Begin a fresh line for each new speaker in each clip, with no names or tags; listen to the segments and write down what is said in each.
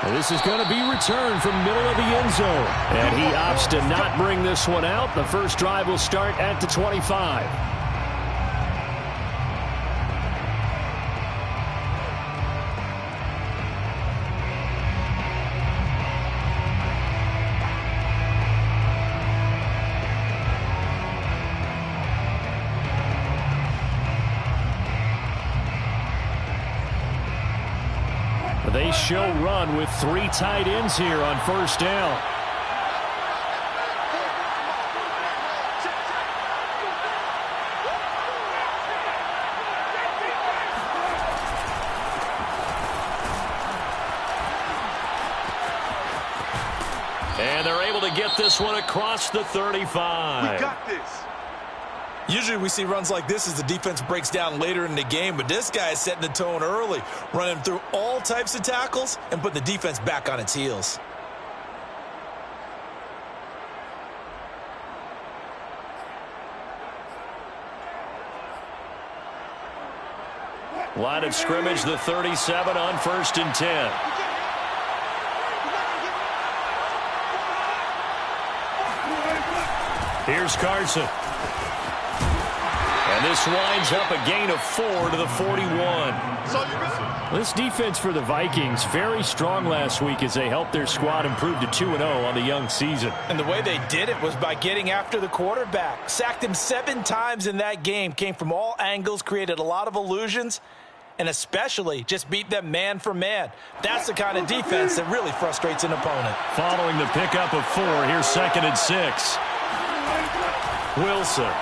And this is going to be returned from middle of the end zone. And he opts to not bring this one out. The first drive will start at the 25. They show run with 3 tight ends here on first down. And they're able to get this one across the 35.
We got this.
Usually we see runs like this as the defense breaks down later in the game, but this guy is setting the tone early, running through all types of tackles and putting the defense back on its heels.
Line of scrimmage, the 37 on 1st and 10. Here's Carson. And this winds up a gain of 4 to the 41. This defense for the Vikings, very strong last week as they helped their squad improve to 2-0 on the young season.
And the way they did it was by getting after the quarterback. Sacked him 7 times in that game. Came from all angles, created a lot of illusions, and especially just beat them man for man. That's the kind of defense that really frustrates an opponent.
Following the pickup of 4, here's 2nd and 6. Wilson.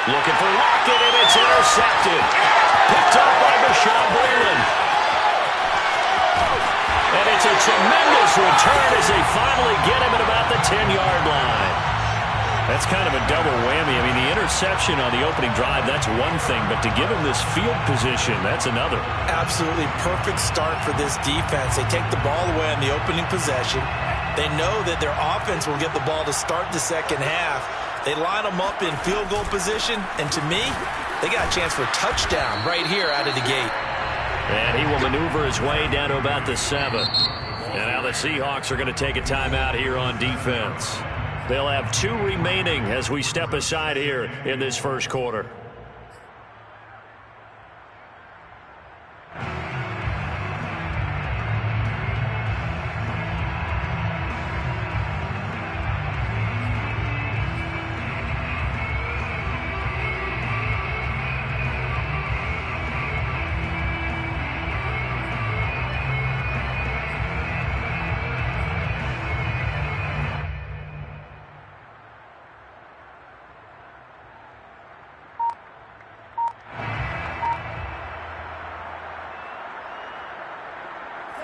Looking for Lockett, and it's intercepted. Picked up by Bashaud Breeland. And it's a tremendous return as they finally get him at about the 10-yard line. That's kind of a double whammy. I mean, the interception on the opening drive, that's one thing, but to give him this field position, that's another. Absolutely perfect start for this defense. They take the ball away on the opening possession. They know that their offense will get the ball to start the second half. They line them up in field goal position, and to me, they got a chance for a touchdown right here out of the gate. And he will maneuver his way down to about the 7. And now the Seahawks are going to take a timeout here on defense. They'll have 2 remaining as we step aside here in this first quarter.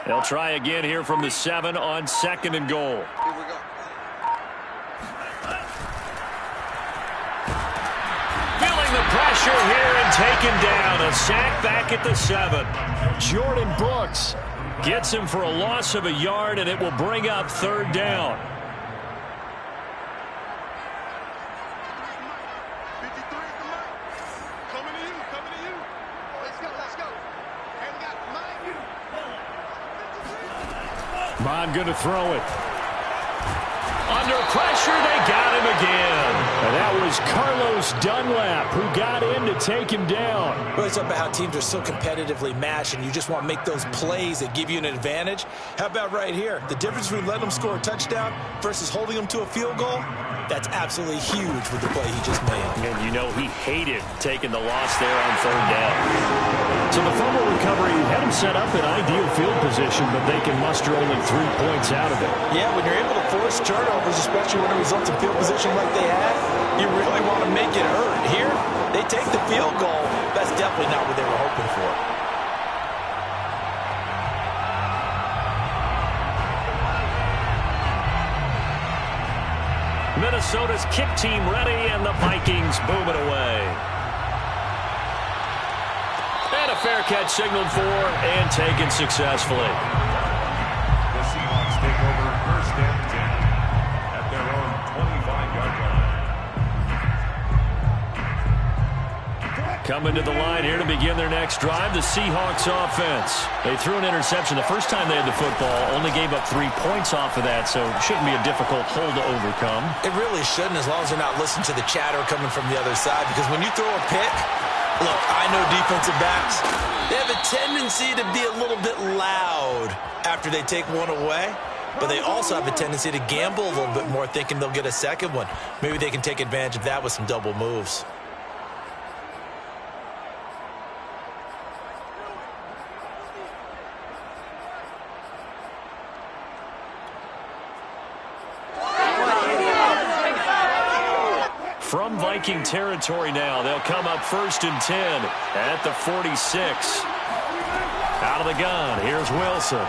They'll try again here from the 7 on 2nd and goal.
Here we go.
Feeling the pressure here and taken down. A sack back at the 7. Jordan Brooks gets him for a loss of a yard, and it will bring up 3rd down.
53 is the mark. Coming to you, coming to you. Let's go, let's go. And we got Mike.
Bond going to throw it. Under pressure, they got him again. And that was Carlos Dunlap who got in to take him down.
Well, it's about how teams are so competitively matched, and you just want to make those plays that give you an advantage. How about right here? The difference between letting them score a touchdown versus holding them to a field goal, that's absolutely huge with the play he just made.
And you know he hated taking the loss there on 3rd down. So the fumble recovery had him set up in ideal field position, but they can muster only 3 points out of it.
Yeah, when you're able to force turnovers, especially when it results in field position like they had, you really want to make it hurt. Here, they take the field goal. That's definitely not what they were hoping for.
Minnesota's kick team ready, and the Vikings boom it away. And a fair catch signaled for and taken successfully.
The Seahawks take over 1st and 10 at their own 25-yard line.
Coming to the line here to begin their next drive, the Seahawks offense. They threw an interception the first time they had the football, only gave up 3 points off of that, so it shouldn't be a difficult hole to overcome.
It really shouldn't, as long as they're not listening to the chatter coming from the other side, because when you throw a pick, look, I know defensive backs, they have a tendency to be a little bit loud after they take one away, but they also have a tendency to gamble a little bit more, thinking they'll get a second one. Maybe they can take advantage of that with some double moves.
From Viking territory now, they'll come up 1st and 10 at the 46. Out of the gun, here's Wilson.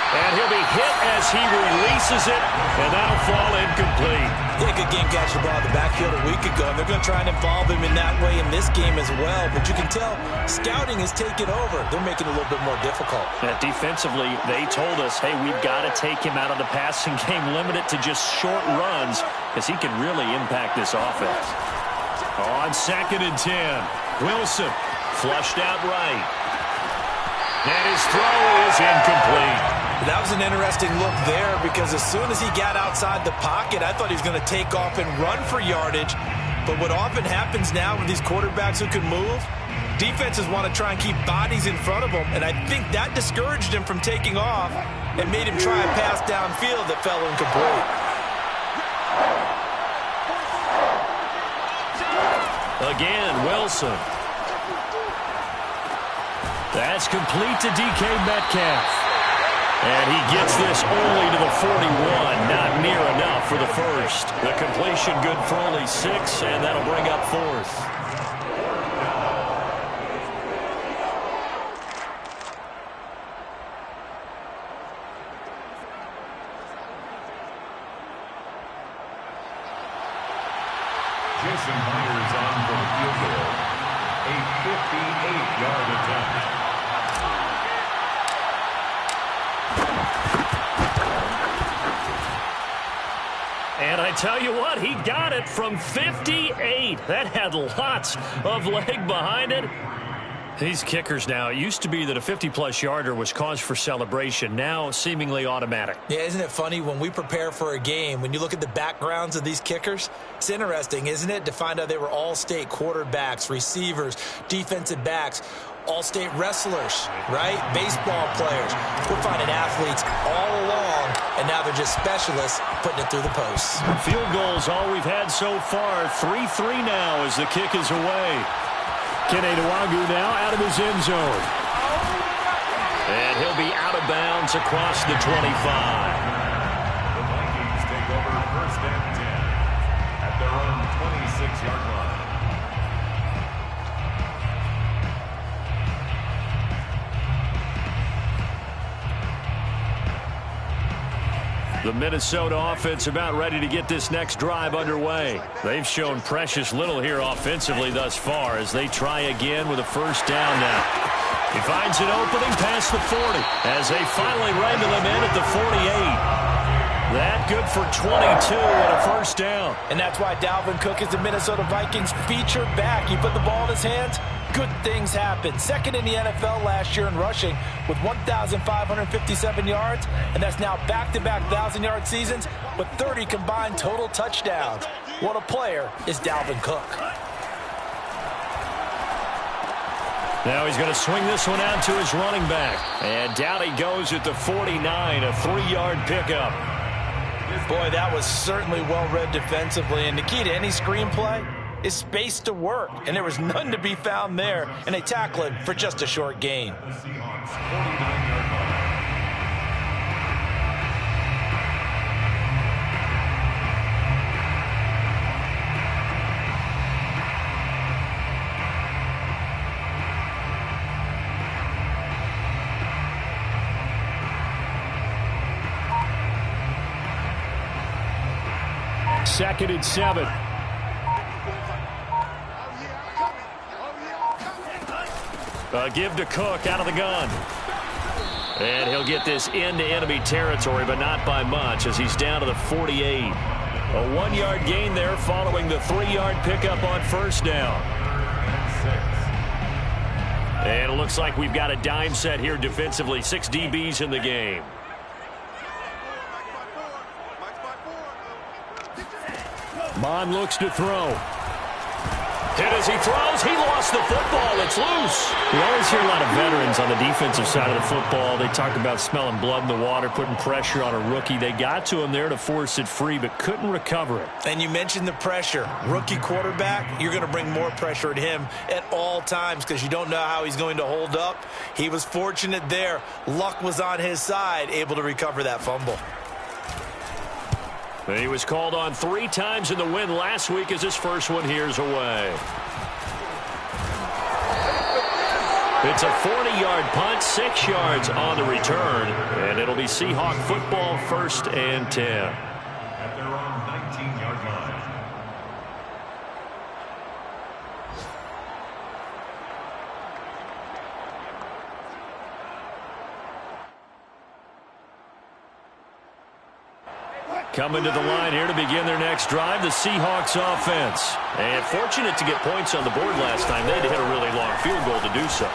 And he'll be hit as he releases it, and that'll fall incomplete.
Yeah, good game catch the ball in the backfield a week ago, and they're going to try and involve him in that way in this game as well. But you can tell scouting is taking over. They're making it a little bit more difficult.
Defensively, they told us, hey, we've got to take him out of the passing game, limit it to just short runs, because he can really impact this offense. On 2nd and 10, Wilson flushed out right. And his throw is incomplete.
That was an interesting look there, because as soon as he got outside the pocket, I thought he was going to take off and run for yardage. But what often happens now with these quarterbacks who can move, defenses want to try and keep bodies in front of them, and I think that discouraged him from taking off and made him try a pass downfield that fell incomplete.
Again, Wilson. That's complete to DK Metcalf. And he gets this only to the 41. Not near enough for the first. The completion good for only 6, and that'll bring up 4th.
Jason Myers on for the field goal. A 58-yard attempt.
And I tell you what, he got it from 58. That had lots of leg behind it. These kickers now, it used to be that a 50-plus yarder was cause for celebration. Now, seemingly automatic.
Yeah, isn't it funny when we prepare for a game, when you look at the backgrounds of these kickers, it's interesting, isn't it, to find out they were all-state quarterbacks, receivers, defensive backs, all-state wrestlers, right? Baseball players. We're finding athletes all along, and now they're just specialists putting it through the posts.
Field goals all we've had so far. 3-3 now as the kick is away. Kene Nwangwu now out of his end zone. And he'll be out of bounds across the 25.
The Vikings take over 1st and 10 at their own 26-yard line.
The Minnesota offense about ready to get this next drive underway. They've shown precious little here offensively thus far as they try again with a 1st down now. He finds an opening past the 40 as they finally wrangle him in at the 48. That good for 22 and a 1st down.
And that's why Dalvin Cook is the Minnesota Vikings featured back. You put the ball in his hands, good things happen. 2nd in the NFL last year in rushing with 1,557 yards, and that's now back-to-back 1,000-yard seasons with 30 combined total touchdowns. What a player is Dalvin Cook.
Now he's going to swing this one out to his running back. And down he goes at the 49, a 3-yard pickup.
Boy, that was certainly well-read defensively, and the key to any screenplay is space to work, and there was none to be found there, and they tackle him for just a short gain.
The Seahawks 49-yard line.
Second and 7. Give to Cook out of the gun. And he'll get this into enemy territory, but not by much as he's down to the 48. A 1-yard gain there following the 3-yard pickup on 1st down. And it looks like we've got a dime set here defensively. 6 DBs in the game. Mond looks to throw. Hit as he throws. He lost the football. It's loose. We always hear a lot of veterans on the defensive side of the football. They talk about smelling blood in the water, putting pressure on a rookie. They got to him there to force it free, but couldn't recover it.
And you mentioned the pressure. Rookie quarterback, you're going to bring more pressure at him at all times because you don't know how he's going to hold up. He was fortunate there. Luck was on his side, able to recover that fumble.
He was called on 3 times in the win last week as his first one here's away. It's a 40-yard punt, 6 yards on the return, and it'll be Seahawk football, 1st and 10.
At their own 19-yard line.
Coming to the line here to begin their next drive, the Seahawks offense. And fortunate to get points on the board last time. They had to hit a really long field goal to do so.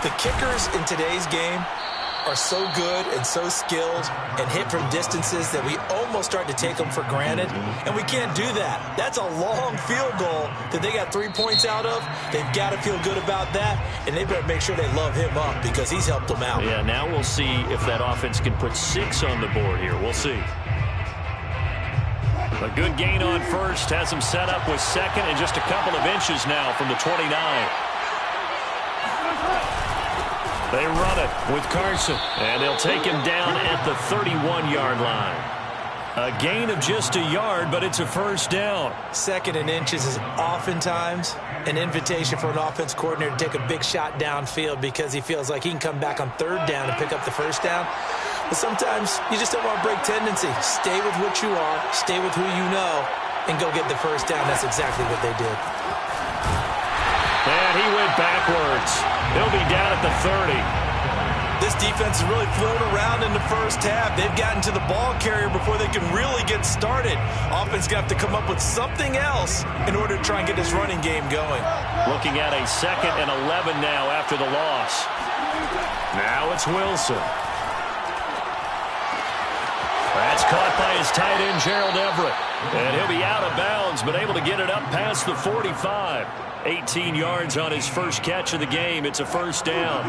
The kickers in today's game are so good and so skilled and hit from distances that we almost start to take them for granted. And we can't do that. That's a long field goal that they got 3 points out of. They've got to feel good about that, and they better make sure they love him up because he's helped them out.
Yeah, now we'll see if that offense can put 6 on the board here. We'll see. A good gain on first, has him set up with second and just a couple of inches now from the 29. They run it with Carson, and they'll take him down at the 31-yard line. A gain of just a yard, but it's a first down.
2nd and inches is oftentimes an invitation for an offense coordinator to take a big shot downfield because he feels like he can come back on 3rd down and pick up the first down. But sometimes you just don't want to break tendency. Stay with what you are, stay with who you know, and go get the first down. That's exactly what they did.
And he went backwards. He'll be down at the 30.
This defense has really flown around in the first half. They've gotten to the ball carrier before they can really get started. Offense going to have to come up with something else in order to try and get this running game going.
Looking at a 2nd and 11 now after the loss. Now it's Wilson. That's caught by his tight end, Gerald Everett. And he'll be out of bounds, but able to get it up past the 45. 18 yards on his first catch of the game. It's a first down.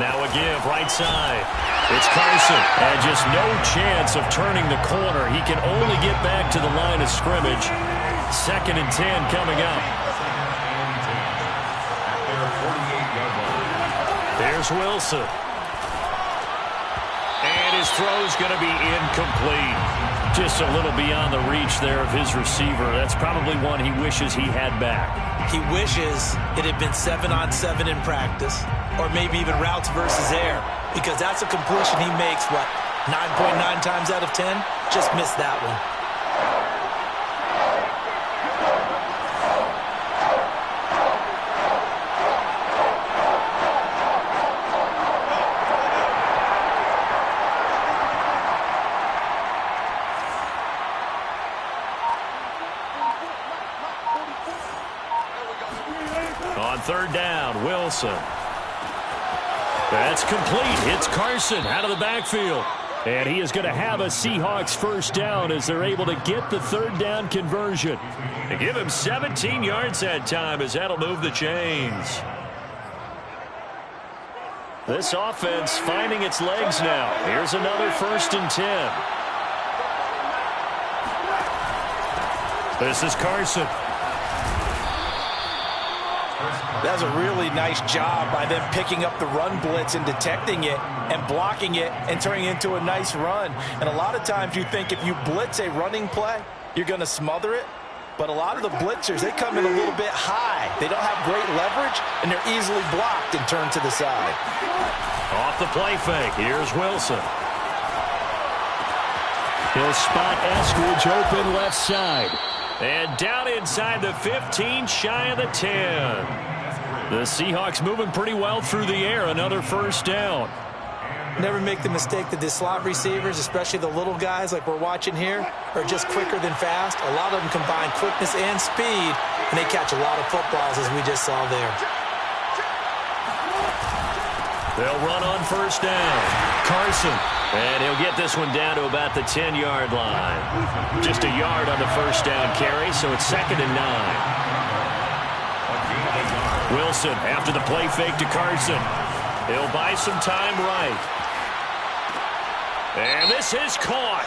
Now a give, right side. It's Carson, and just no chance of turning the corner. He can only get back to the line of scrimmage. 2nd and 10 coming up. There's Wilson. And his throw's going to be incomplete. Just a little beyond the reach there of his receiver. That's probably one he wishes he had back.
He wishes it had been 7-on-7 in practice, or maybe even routes versus air, because that's a completion he makes, what, 9.9 times out of 10? Just missed that one.
On 3rd down, Wilson. That's complete. It's Carson out of the backfield. And he is going to have a Seahawks first down as they're able to get the 3rd down conversion. They give him 17 yards that time as that'll move the chains. This offense finding its legs now. Here's another 1st and 10. This is Carson.
That's a really nice job by them picking up the run blitz and detecting it and blocking it and turning it into a nice run. And a lot of times you think if you blitz a running play, you're going to smother it. But a lot of the blitzers, they come in a little bit high. They don't have great leverage, and they're easily blocked and turned to the side.
Off the play fake, here's Wilson. He'll spot Eskridge open left side. And down inside the 15, shy of the 10. The Seahawks moving pretty well through the air. Another first down.
Never make the mistake that the slot receivers, especially the little guys like we're watching here, are just quicker than fast. A lot of them combine quickness and speed, and they catch a lot of footballs, as we just saw there.
They'll run on first down. Carson. And he'll get this one down to about the 10-yard line. Just a yard on the first down carry, so it's 2nd and 9. Wilson after the play fake to Carson. He'll buy some time right. And this is caught.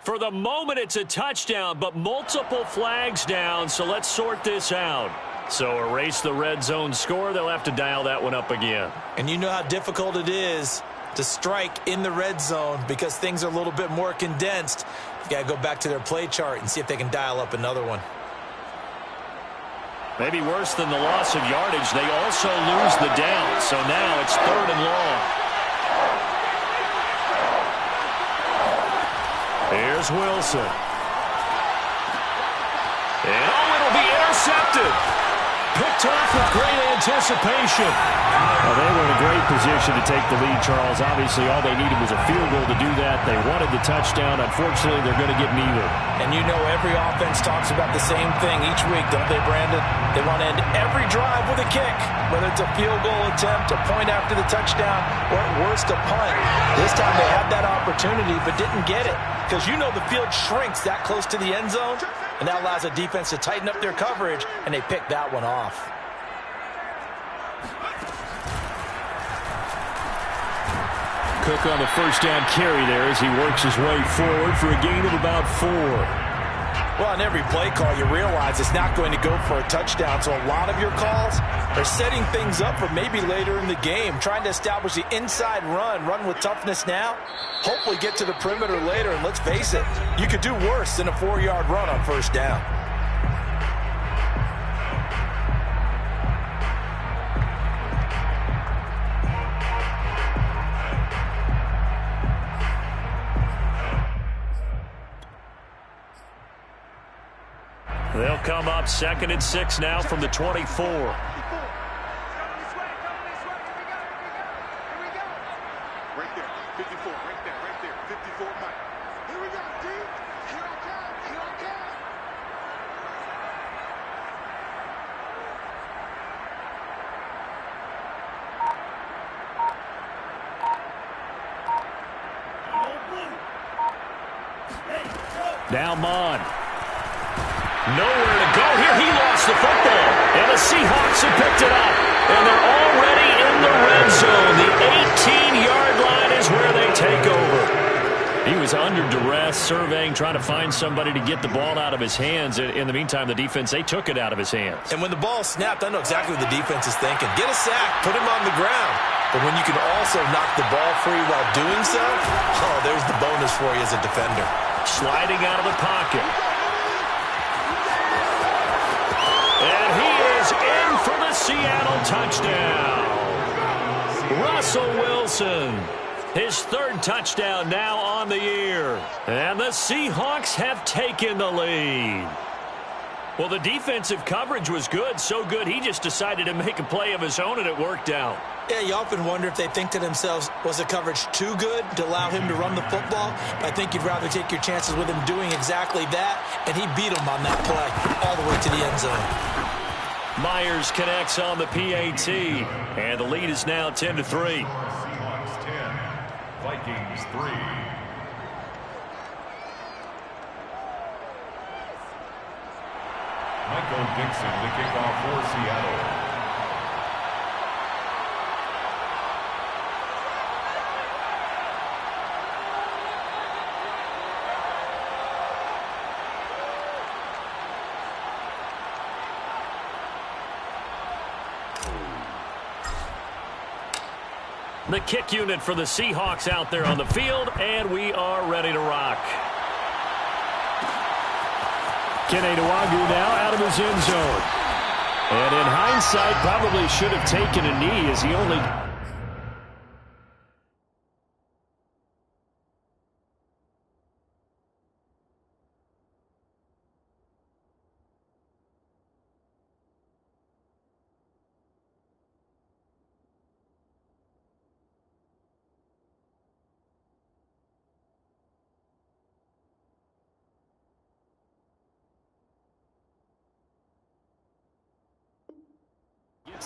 For the moment, it's a touchdown, but multiple flags down, so let's sort this out. So erase the red zone score. They'll have to dial that one up again.
And you know how difficult it is to strike in the red zone because things are a little bit more condensed. You got to go back to their play chart and see if they can dial up another one.
Maybe worse than the loss of yardage, they also lose the down. So now it's 3rd and long. Here's Wilson. And it'll be intercepted. Picked off with great anticipation. Well, they were in a great position to take the lead, Charles. Obviously, all they needed was a field goal to do that. They wanted the touchdown. Unfortunately, they're going to get neither.
And you know every offense talks about the same thing each week, don't they, Brandon? They want to end every drive with a kick, whether it's a field goal attempt, a point after the touchdown, or at worst, a punt. This time they had that opportunity but didn't get it because you know the field shrinks that close to the end zone, and that allows a defense to tighten up their coverage, and they pick that one off.
Cook on the first down carry there as he works his way forward for a gain of about 4.
Well, on every play call, you realize it's not going to go for a touchdown, so a lot of your calls are setting things up for maybe later in the game, trying to establish the inside run with toughness now, hopefully get to the perimeter later, and let's face it, you could do worse than a 4-yard run on first down.
They'll come up 2nd and 6 now from the 24.
Right there, 54, right there, 54, Mike. Here we go, D. Here I come, here I come.
Now Mon. Nowhere to go here. He lost the football. And the Seahawks have picked it up. And they're already in the red zone. The 18-yard line is where they take over. He was under duress, surveying, trying to find somebody to get the ball out of his hands. In the meantime, the defense, they took it out of his hands.
And when the ball snapped, I know exactly what the defense is thinking. Get a sack, put him on the ground. But when you can also knock the ball free while doing so, oh, there's the bonus for you as a defender.
Sliding out of the pocket. And he is in for the Seattle touchdown. Russell Wilson, his 3rd touchdown now on the year. And the Seahawks have taken the lead. Well, the defensive coverage was good, so good he just decided to make a play of his own, and it worked out.
Yeah, you often wonder if they think to themselves, was the coverage too good to allow him to run the football? I think you'd rather take your chances with him doing exactly that, and he beat him on that play all the way to the end zone.
Myers connects on the PAT, and the lead is now 10-3.
Seahawks 10, Vikings 3. Michael Dixon to kick off for Seattle.
The kick unit for the Seahawks out there on the field, and we are ready to rock. Kene Nwangwu now out of his end zone. And in hindsight, probably should have taken a knee as he only...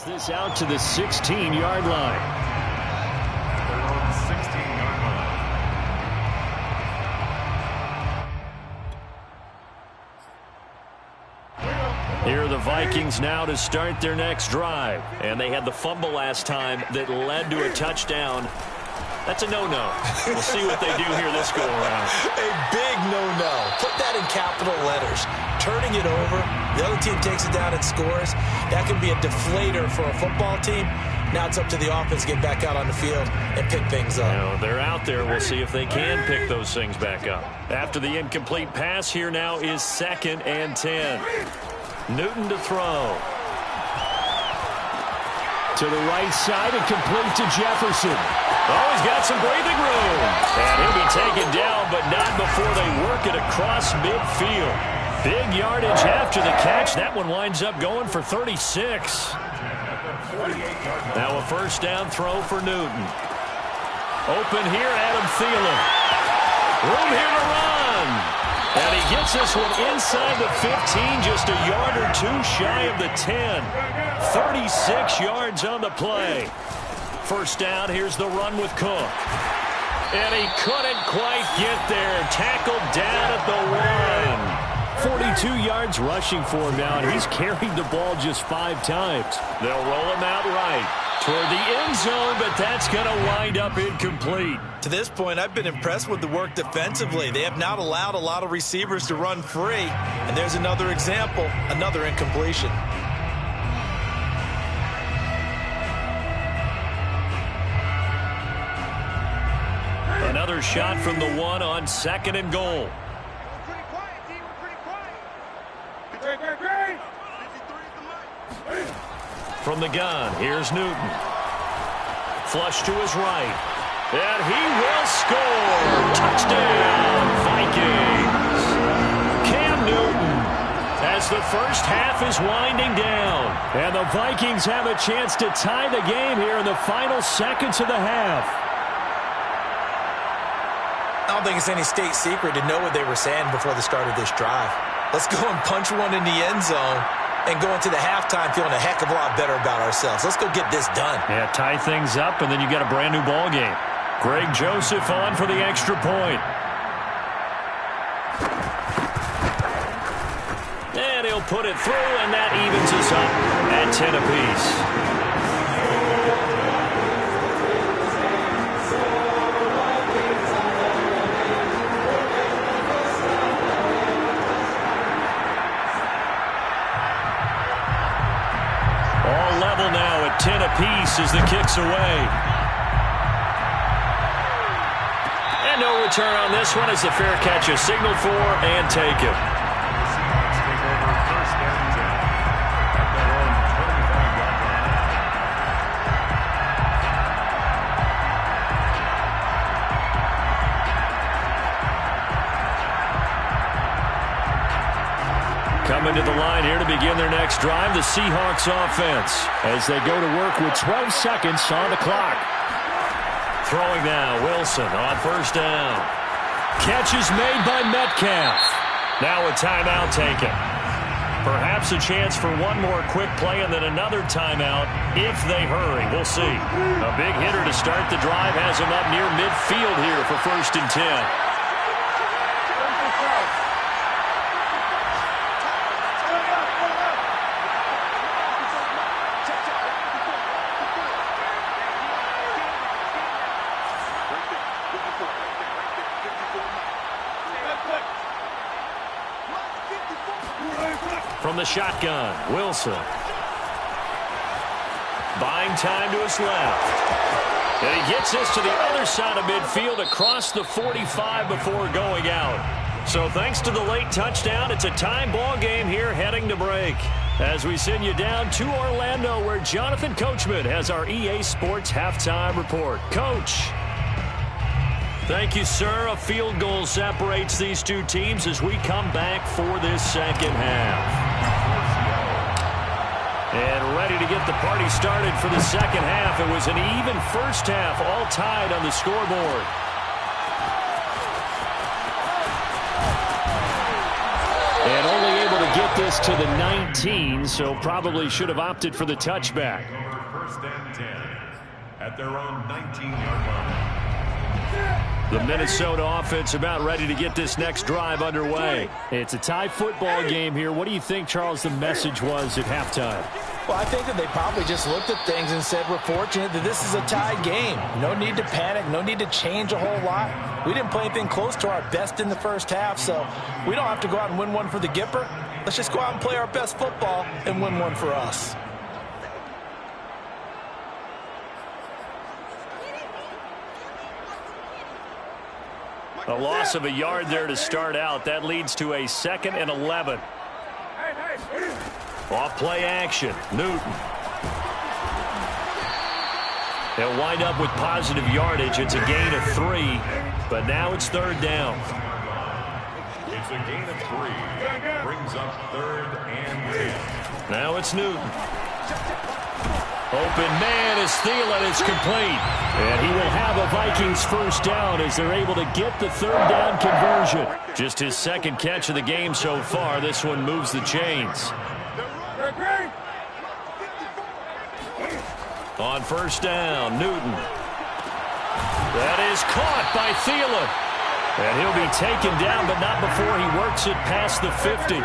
This out to the 16-yard line.
Their own 16-yard line.
Here are the Vikings now to start their next drive. And they had the fumble last time that led to a touchdown. That's a no-no. We'll see what they do here this go-around.
A big no-no. Put that in capital letters. Turning it over, the other team takes it down and scores. That can be a deflator for a football team. Now it's up to the offense to get back out on the field and pick things up.
Now, they're out there. We'll see if they can pick those things back up. After the incomplete pass, here now is 2nd and 10. Newton to throw. To the right side and complete to Jefferson. Oh, he's got some breathing room. And he'll be taken down, but not before they work it across midfield. Big yardage after the catch. That one winds up going for 36. Now a first down throw for Newton. Open here, Adam Thielen. Room here to run. And he gets this one inside the 15, just a yard or two shy of the 10. 36 yards on the play. First down, here's the run with Cook. And he couldn't quite get there. Tackled down at the 1. 42 yards rushing for him now, and he's carried the ball just 5 times. They'll roll him out right toward the end zone, but that's going to wind up incomplete.
To this point, I've been impressed with the work defensively. They have not allowed a lot of receivers to run free. And there's another example, another incompletion.
Another shot from the 1 on 2nd and goal.
We're pretty quiet, D. We're pretty quiet. Great. 53 is the mic.
From the gun, here's Newton. Flush to his right. And he will score. Touchdown, Vikings. Cam Newton, as the first half is winding down. And the Vikings have a chance to tie the game here in the final seconds of the half.
I don't think it's any state secret to know what they were saying before the start of this drive. Let's go and punch one in the end zone and go into the halftime feeling a heck of a lot better about ourselves. Let's go get this done.
Yeah, tie things up, and then you got a brand new ball game. Greg Joseph on for the extra point. And he'll put it through, and that evens us up at 10 apiece. Now at 10 apiece as the kick's away. And no return on this one as the fair catch is signaled for and taken.
The Seahawks take over 1st and 10 at their own 25-yard line.
Coming to the line here to begin their next drive, the Seahawks offense, as they go to work with 12 seconds on the clock. Throwing now, Wilson on first down. Catch is made by Metcalf. Now a timeout taken. Perhaps a chance for one more quick play and then another timeout if they hurry. We'll see. A big hitter to start the drive has him up near midfield here for 1st and 10. From the shotgun, Wilson. Buying time to his left. And he gets this to the other side of midfield across the 45 before going out. So thanks to the late touchdown, it's a tie ball game here heading to break. As we send you down to Orlando, where Jonathan Coachman has our EA Sports halftime report. Coach. Thank you, sir. A field goal separates these two teams as we come back for this second half. And ready to get the party started for the second half. It was an even first half, all tied on the scoreboard. And only able to get this this to the 19, so probably should have opted for the touchback.
First and 10 at their own 19-yard line.
The Minnesota offense about ready to get this next drive underway. It's a tie football game here. What do you think, Charles, the message was at halftime?
Well, I think that they probably just looked at things and said, we're fortunate that this is a tie game. No need to panic. No need to change a whole lot. We didn't play anything close to our best in the first half, so we don't have to go out and win one for the Gipper. Let's just go out and play our best football and win one for us.
A loss of a yard there to start out. That leads to a 2nd and 11. Off play action. Newton. They'll wind up with positive yardage. It's a gain of 3, but now it's 3rd down.
It's a gain of 3. Brings up 3rd and 10.
Now it's Newton. Open man is Thielen. It's complete. And he will have a Vikings first down as they're able to get the 3rd down conversion. Just his 2nd catch of the game so far. This one moves the chains. On first down, Newton. That is caught by Thielen. And he'll be taken down, but not before he works it past the 50.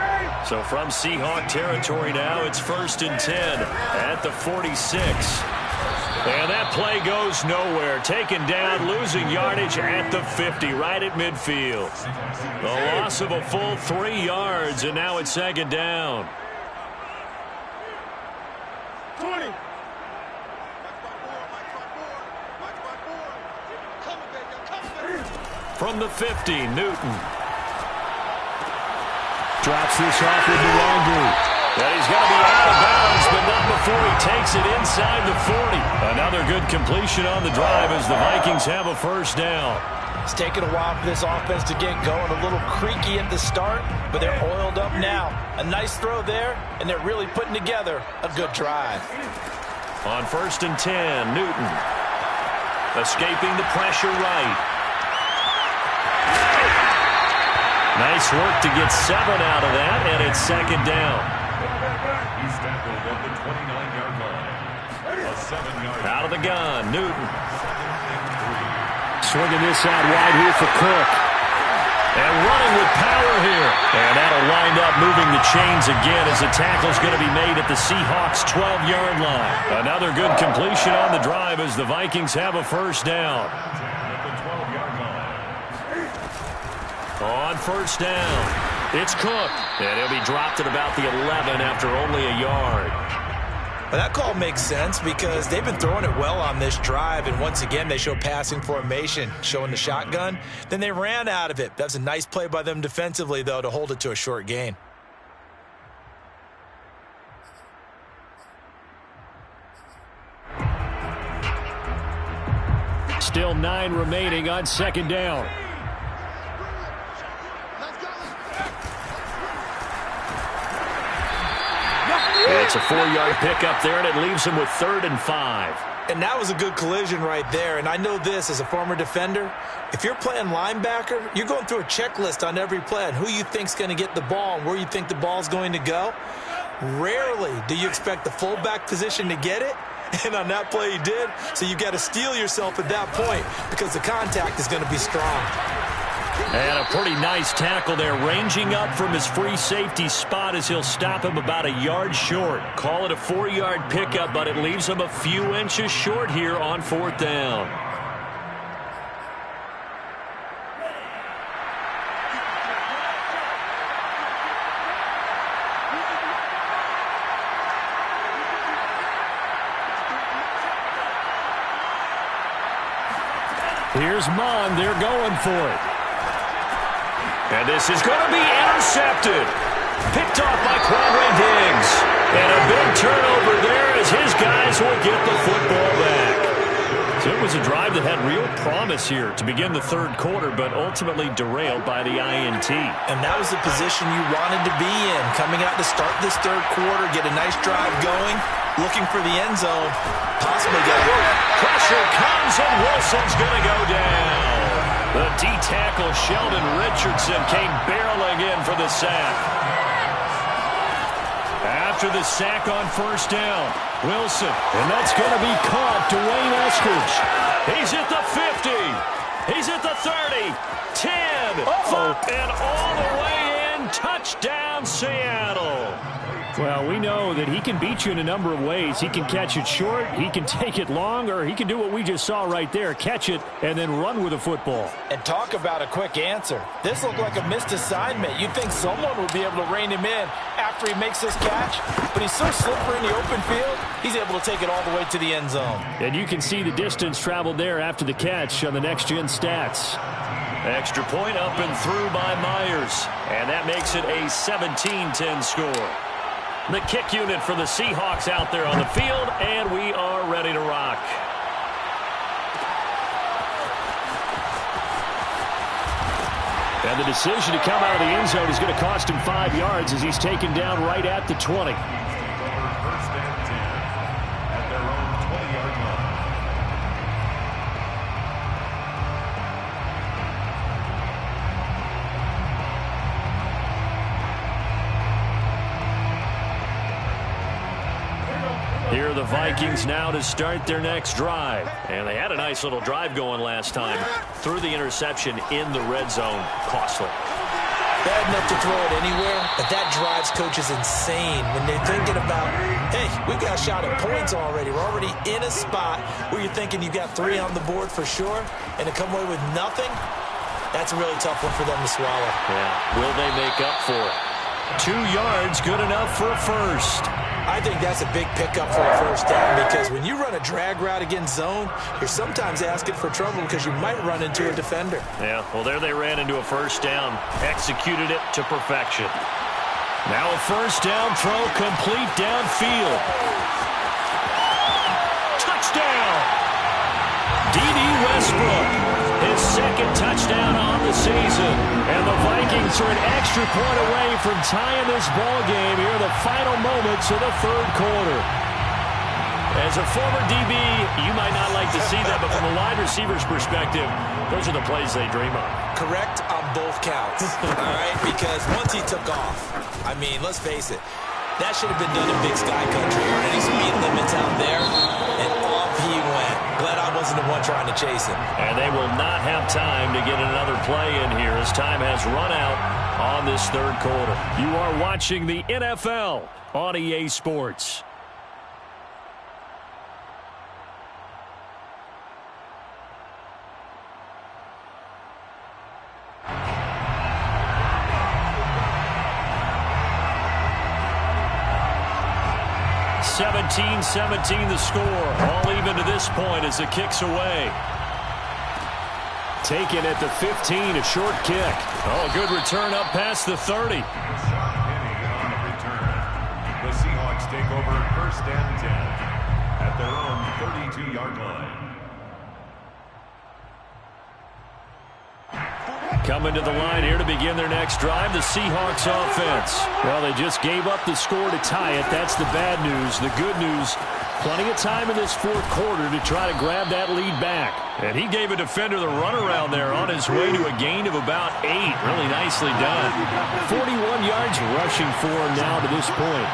So from Seahawk territory now, it's 1st and 10 at the 46. And that play goes nowhere. Taken down, losing yardage at the 50, right at midfield. The loss of a full 3 yards, and now it's 2nd down.
20.
From the 50, Newton. Drops this off with Nwangu. And he's going to be out of bounds, but not before he takes it inside the 40. Another good completion on the drive as the Vikings have a first down.
It's taken a while for this offense to get going. A little creaky at the start, but they're oiled up now. A nice throw there, and they're really putting together a good drive.
On 1st and 10, Newton. Escaping the pressure right. Nice work to get 7 out of that, and it's 2nd down.
He's tackled at the 29-yard line. A 7-yard.
Out of the gun, Newton. Swinging this out wide here for Cook. And running with power here. And that'll wind up moving the chains again as the tackle's going to be made at the Seahawks' 12-yard line. Another good completion on the drive as the Vikings have a first down. On first down, it's Cook. And he'll be dropped at about the 11 after only a yard.
Well, that call makes sense because they've been throwing it well on this drive, and once again they show passing formation, showing the shotgun. Then they ran out of it. That's a nice play by them defensively, though, to hold it to a short gain.
Still 9 remaining on 2nd down. It's a 4-yard pickup there, and it leaves him with 3rd and 5.
And that was a good collision right there. And I know this as a former defender. If you're playing linebacker, you're going through a checklist on every play on who you think's going to get the ball and where you think the ball's going to go. Rarely do you expect the fullback position to get it. And on that play he did. So you got to steel yourself at that point because the contact is going to be strong.
And a pretty nice tackle there, ranging up from his free safety spot as he'll stop him about a yard short. Call it a 4-yard pickup, but it leaves him a few inches short here on 4th down. Here's Mond. They're going for it. And this is going to be intercepted. Picked off by Quandre Diggs. And a big turnover there as his guys will get the football back. So it was a drive that had real promise here to begin the 3rd quarter, but ultimately derailed by the INT.
And that was the position you wanted to be in. Coming out to start this 3rd quarter, get a nice drive going, looking for the end zone, possibly get it.
Pressure comes, and Wilson's going to go down. The D-tackle Sheldon Richardson came barreling in for the sack. After the sack on first down, Wilson. And that's going to be caught. Dwayne Eskridge. He's at the 50. He's at the 30. 10. And all the way in. Touchdown, Seattle.
Well, we know that he can beat you in a number of ways. He can catch it short, he can take it long, or he can do what we just saw right there, catch it and then run with the football.
And talk about a quick answer. This looked like a missed assignment. You'd think someone would be able to rein him in after he makes this catch, but he's so slippery in the open field, he's able to take it all the way to the end zone.
And you can see the distance traveled there after the catch on the next-gen stats.
Extra point up and through by Myers, and that makes it a 17-10 score. The kick unit for the Seahawks out there on the field, and we are ready to rock.
And the decision to come out of the end zone is going to cost him 5 yards as he's taken down right at the 20.
First and 10 at their own 20-yard line.
Here are the Vikings now to start their next drive. And they had a nice little drive going last time. Threw the interception in the red zone. Costly.
Bad enough to throw it anywhere, but that drives coaches insane when they're thinking about, hey, we've got a shot at points already. We're already in a spot where you're thinking you've got 3 on the board for sure, and to come away with nothing, that's a really tough one for them to swallow.
Yeah. Will they make up for it? 2 yards, good enough for a first.
I think that's a big pickup for a first down because when you run a drag route against zone, you're sometimes asking for trouble because you might run into a defender.
Yeah, well, there they ran into a first down. Executed it to perfection. Now a first down throw complete downfield. Touchdown! D.D. Westbrook. His second touchdown on the season. And the Vikings are an extra point away from tying this ball game here in the final moments of the third quarter. As a former DB, you might not like to see that, but from a wide receiver's perspective, those are the plays they dream of.
Correct on both counts, all right? Because once he took off, I mean, let's face it, that should have been done in Big Sky Country. Any speed limits out there, and off he went. Glad I wasn't the one trying to chase him.
And they will not have time to get another play in here as time has run out on this third quarter. You are watching the NFL on EA Sports. (17-17) the score. All even to this point as the kick's away.
Taken at the 15, a short kick.
Oh, good return up past the 30.
On the return. The Seahawks take over first and 10 at their own 32-yard line.
Coming to the line here to begin their next drive, the Seahawks offense.
Well, they just gave up the score to tie it. That's the bad news. The good news, plenty of time in this fourth quarter to try to grab that lead back.
And he gave a defender the runaround there on his way to a gain of about 8. Really nicely done.
41 yards rushing for him now to this point.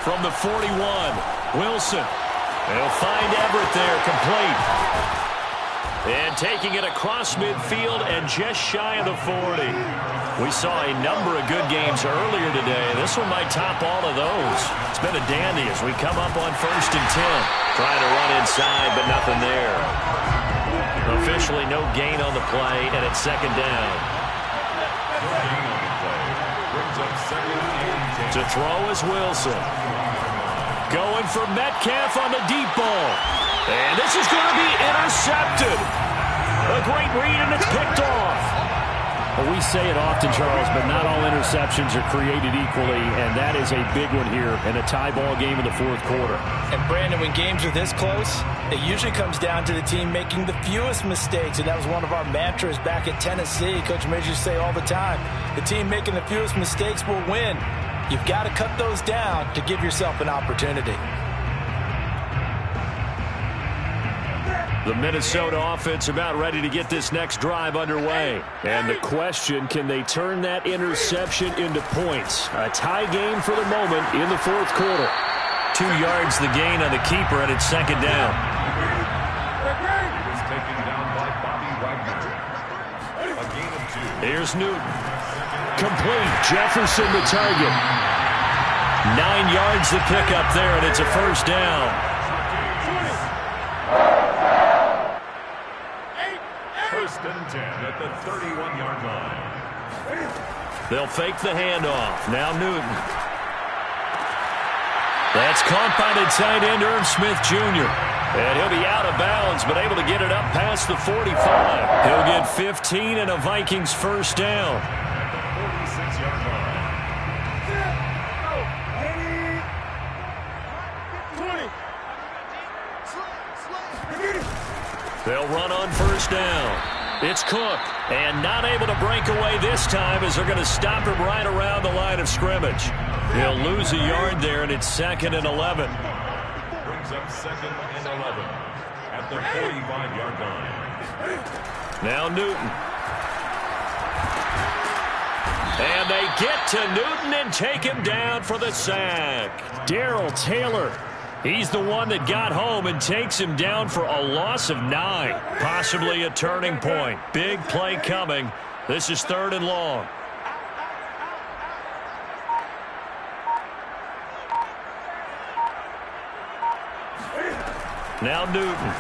From the 41, Wilson. They'll find Everett there, complete. And taking it across midfield and just shy of the 40. We saw a number of good games earlier today. This one might top all of those. It's been a dandy as we come up on first and 10. Trying to run inside, but nothing there. Officially no gain on the play, and it's second down. To throw is Wilson. Going for Metcalf on the deep ball. And this is going to be intercepted. A great read, and it's picked off.
Well, we say it often, Charles, but not all interceptions are created equally, and that is a big one here in a tie ball game in the fourth quarter.
And, Brandon, when games are this close, it usually comes down to the team making the fewest mistakes, and that was one of our mantras back at Tennessee. Coach Mears used to say all the time, the team making the fewest mistakes will win. You've got to cut those down to give yourself an opportunity.
The Minnesota offense about ready to get this next drive underway. And the question, can they turn that interception into points? A tie game for the moment in the fourth quarter.
2 yards the gain on the keeper, and it's second down.
He was taken down by Bobby Wagner. A gain of 2.
Here's Newton. Complete. Jefferson the target.
9 yards the pickup there, and it's a first down.
First and 10 at the 31-yard line.
They'll fake the handoff. Now Newton. That's caught by the tight end, Irv Smith Jr. And he'll be out of bounds, but able to get it up past the 45. He'll get 15 and a Vikings first down.
At the 46-yard line.
20.
They'll run on first down. It's Cook, and not able to break away this time as they're going to stop him right around the line of scrimmage. He'll lose a yard there, and it's 2nd and 11.
Brings up 2nd and 11 at the 45-yard line.
Now Newton. And they get to Newton and take him down for the sack.
Darrell Taylor. He's the one that got home and takes him down for a loss of 9.
Possibly a turning point. Big play coming. This is 3rd and long. Now Newton.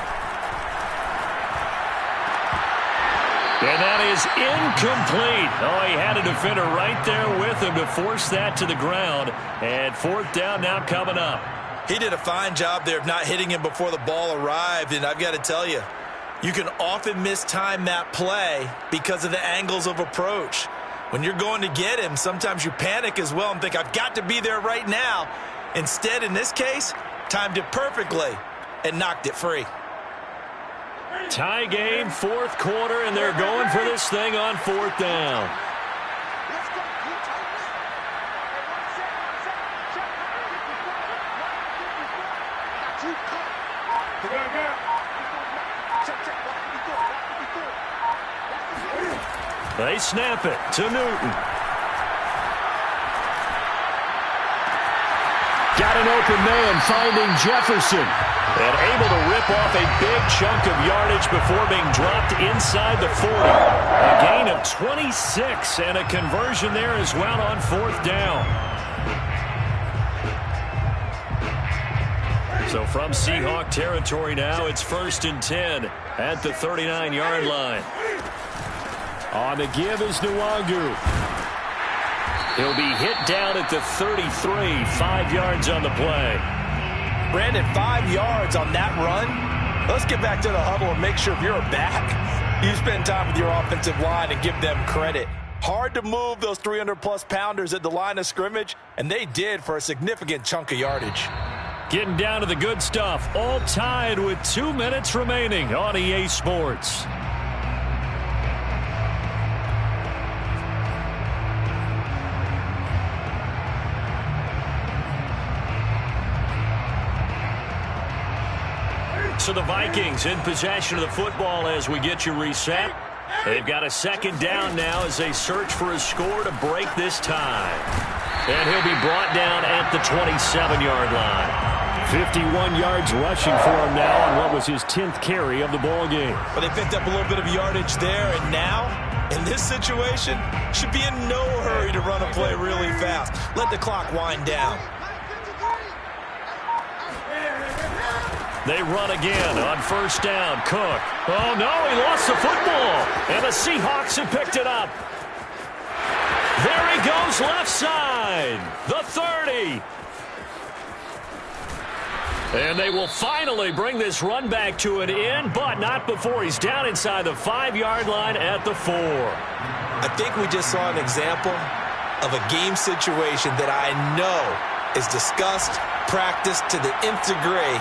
And that is incomplete. Oh, he had a defender right there with him to force that to the ground. And 4th down now coming up.
He did a fine job there of not hitting him before the ball arrived, and I've got to tell you, you can often mistime that play because of the angles of approach. When you're going to get him, sometimes you panic as well and think, I've got to be there right now. Instead, in this case, timed it perfectly and knocked it free.
Tie game, 4th quarter, and they're going for this thing on 4th down. They snap it to Newton.
Got an open man finding Jefferson.
And able to rip off a big chunk of yardage before being dropped inside the 40. A gain of 26 and a conversion there as well on 4th down. So from Seahawk territory now, it's 1st and 10 at the 39-yard line.
On the give is Nwangu.
He'll be hit down at the 33, 5 yards on the play.
Brandon, 5 yards on that run. Let's get back to the huddle and make sure if you're back, you spend time with your offensive line and give them credit. Hard to move those 300-plus pounders at the line of scrimmage, and they did for a significant chunk of yardage.
Getting down to the good stuff, all tied with 2 minutes remaining on EA Sports. So the Vikings in possession of the football as we get you reset. They've got a 2nd down now as they search for a score to break this tie. And he'll be brought down at the 27-yard line.
51 yards rushing for him now on what was his 10th carry of the ball game.
But they picked up a little bit of yardage there, and now, in this situation, should be in no hurry to run a play really fast. Let the clock wind down.
They run again on 1st down. Cook. Oh, no, he lost the football. And the Seahawks have picked it up. There he goes left side. The 30. And they will finally bring this run back to an end, but not before he's down inside the 5-yard line at the 4.
I think we just saw an example of a game situation that I know is discussed, practiced to the nth degree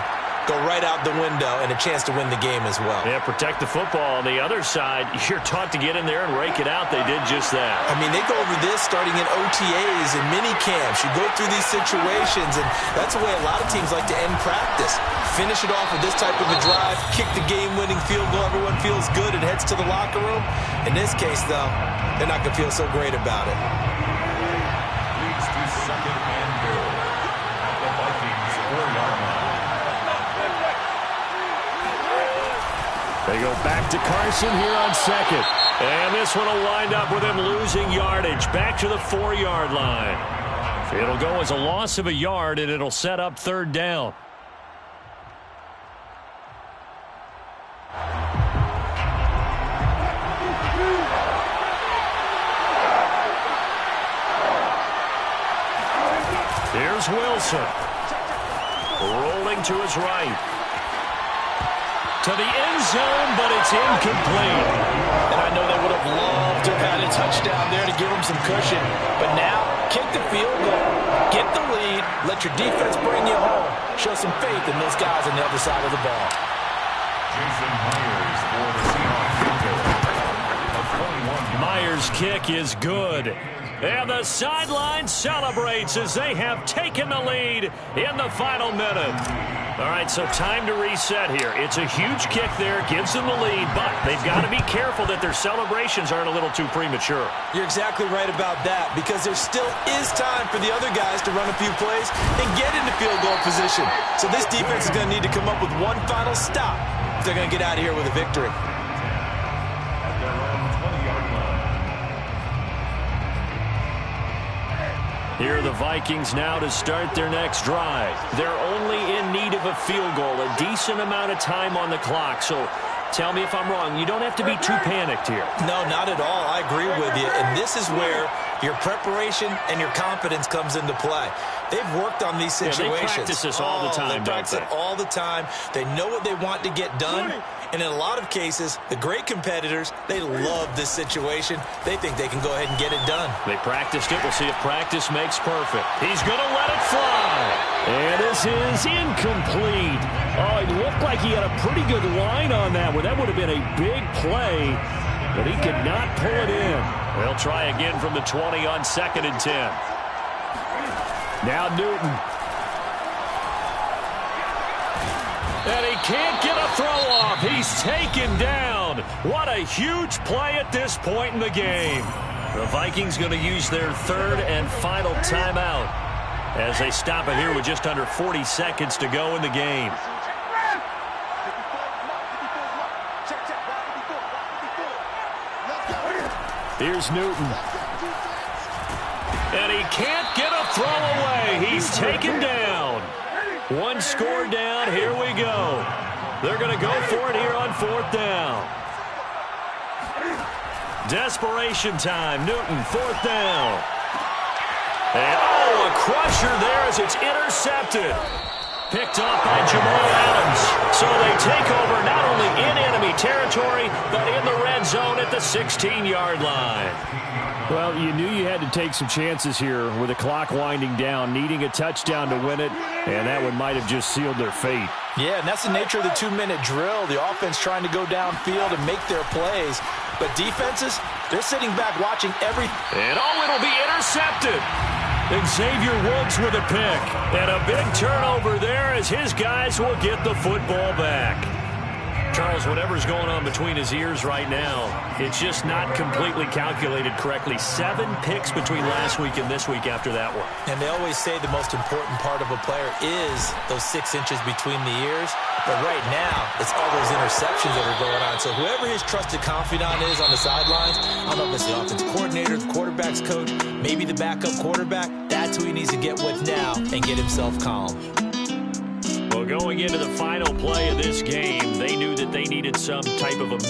go right out the window and a chance to win the game as well.
Yeah, protect the football. On the other side, you're taught to get in there and rake it out. They did just that.
I mean, they go over this starting in OTAs and mini camps. You go through these situations, and that's the way a lot of teams like to end practice. Finish it off with this type of a drive, kick the game-winning field goal. Everyone feels good and heads to the locker room. In this case, though, they're not going to feel so great about it.
Leads to second and goal at the Vikings 4-yard line.
They go back to Carson here on second. And this one will wind up with him losing yardage. Back to the 4-yard line. It'll go as a loss of a yard, and it'll set up third down. Here's Wilson. Rolling to his right. To the end zone, but it's incomplete.
And I know they would have loved to have had a touchdown there to give them some cushion. But now, kick the field goal. Get the lead. Let your defense bring you home. Show some faith in those guys on the other side of the ball.
Jason Myers for the Seahawks.
Myers' kick is good. And the sideline celebrates as they have taken the lead in the final minute. All right, so time to reset here. It's a huge kick there, gives them the lead, but they've got to be careful that their celebrations aren't a little too premature.
You're exactly right about that, because there still is time for the other guys to run a few plays and get into field goal position. So this defense is going to need to come up with one final stop if they're going to get out of here with a victory.
At their own 20-yard line.
Here are the Vikings now to start their next drive. They're only in need of a field goal, a decent amount of time on the clock. So tell me if I'm wrong. You don't have to be too panicked here.
No, not at all. I agree with you. And this is where your preparation and your confidence comes into play. They've worked on these situations.
Yeah, they practice this all the time,
They practice it all the time. They know what they want to get done. And in a lot of cases, the great competitors, they love this situation. They think they can go ahead and get it done.
They practiced it. We'll see if practice makes perfect. He's going to let it fly. And this is incomplete. Oh, it looked like he had a pretty good line on that one. That would have been a big play, but he could not pull it in. They'll try again from the 20 on 2nd and 10. Now Newton. And he can't get a throw off. He's taken down. What a huge play at this point in the game. The Vikings going to use their third and final timeout as they stop it here with just under 40 seconds to go in the game. Here's Newton. And he can't get a throw away. He's taken down. One score down. Here we go. They're going to go for it here on 4th down. Desperation time. Newton, 4th down. And, a crusher there as it's intercepted. Picked off by Jamal Adams. So they take over not only in enemy territory, but in the red zone at the 16-yard line. Well, you knew you had to take some chances here with the clock winding down, needing a touchdown to win it, and that one might have just sealed their fate.
Yeah, and that's the nature of the 2-minute drill. The offense trying to go downfield and make their plays. But defenses, they're sitting back watching everything.
And, it'll be intercepted. Xavier Woods with a pick. And a big turnover there as his guys will get the football back. Charles, whatever's going on between his ears right now, it's just not completely calculated correctly. 7 picks between last week and this week after that one.
And they always say the most important part of a player is those 6 inches between the ears. But right now, it's all those interceptions that are going on. So whoever his trusted confidant is on the sidelines, I don't know if it's the offense coordinator, the quarterback's coach, maybe the backup quarterback, that's who he needs to get with now and get himself calm.
Well, going into the final play of this game, they knew that they needed some type of a miracle.